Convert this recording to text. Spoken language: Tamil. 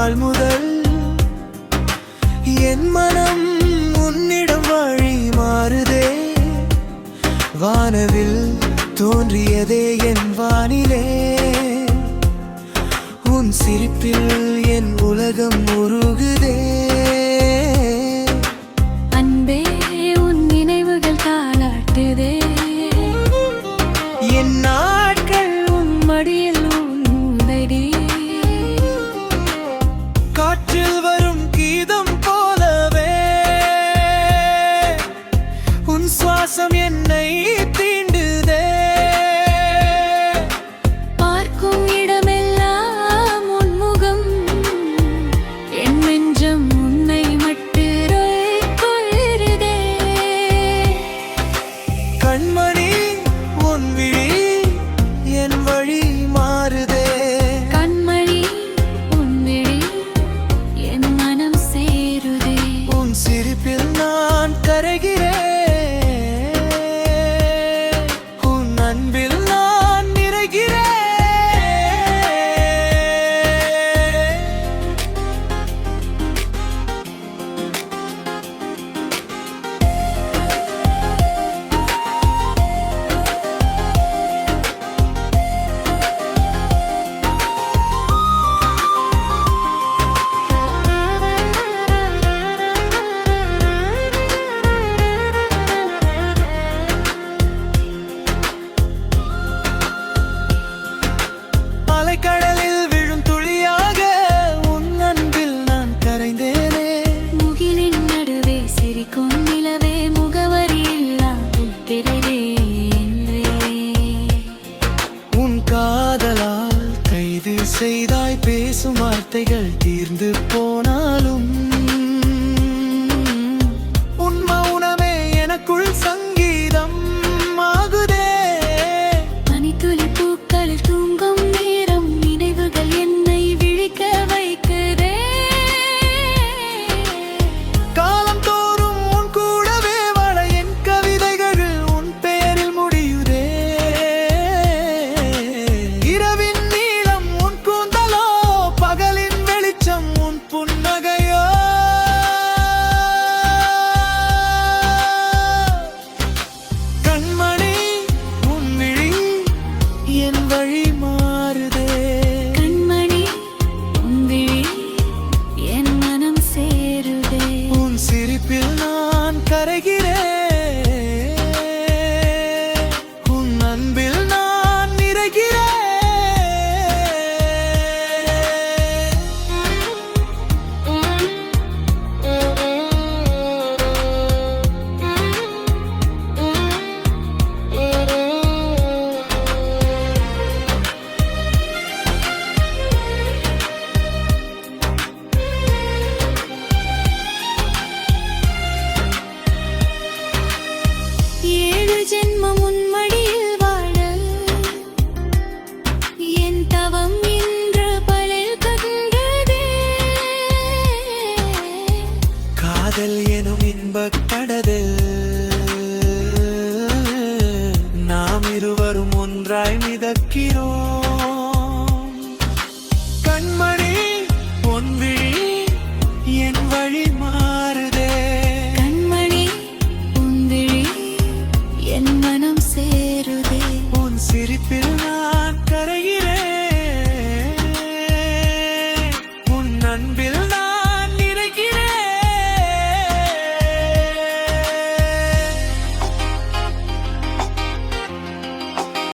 நாள் முதல் என் மனம் உன்னிடம் வழி மாறுதே. வானவில் தோன்றியதே என் வானிலே, உன் சிரிப்பில் என் உலகம் உருகுதே. அன்பே உன் நினைவுகள் தாளாட்டுதே, என் நாட்கள் உன் மடியில் உன்னுதடி. காற்றில் வரும் கீதம் போலவே உன் சுவாசம் என்னை தீண்டுதே. பார்க்கும் இடமெல்லாம் உன் முகம், என் நெஞ்சம் உன்னை மட்டு கொள்ளுதே. கண்மணி உன் விழி என் வழி மாறுதே. கண்மணி உன் விழி என் மனம் சேருதே. உன் சிரிப்பில் நான் கரைகிறேன், உன் அன்பில் நான் நிறைகிறேன். அலைக்கடலில் விழும் துளியாக உன் அன்பில் நான் கரைந்தேனே. முகிலின் நடுவே சிரிக்கும் நிலவே, முகவரி இல்லா புத்திரவே என்றே. உன் காதலால் கைது செய்தாய், பேசும் வார்த்தைகள் தீர்ந்து போனாலும் உன் மௌனமே எனக்குள் சங்கீதம் ஆகுதே. பனித்துளி பூக்களில் தூங்கும் நேரம், நினைவுகள் என்னை விழிக்க வைக்குதே. காலம் தோறும் உன் கூடவே வாழ என் கவிதைகள் உன் பெயரில் முடியுதே. இரவின் நீளம் உன் கூந்தலோ, பகலின் வெளிச்சம் உன் புன்னகையோ. கண்மணி உன் விழி என் வழி மாறுதே. கண்மணி உன் விழி என் மனம் சேருதே. உன் சிரிப்பில் நான் கரைகிறேன், உன் அன்பில் நான் நிறைகிறேன். ஏழு ஜென்மம் உன் மடியில் வாழ என் தவம் இன்று பலன் கண்டதே. காதல் எனும் இன்பக் கடலில் நாம் இருவரும் ஒன்றாய் மிதக்கிறோம்.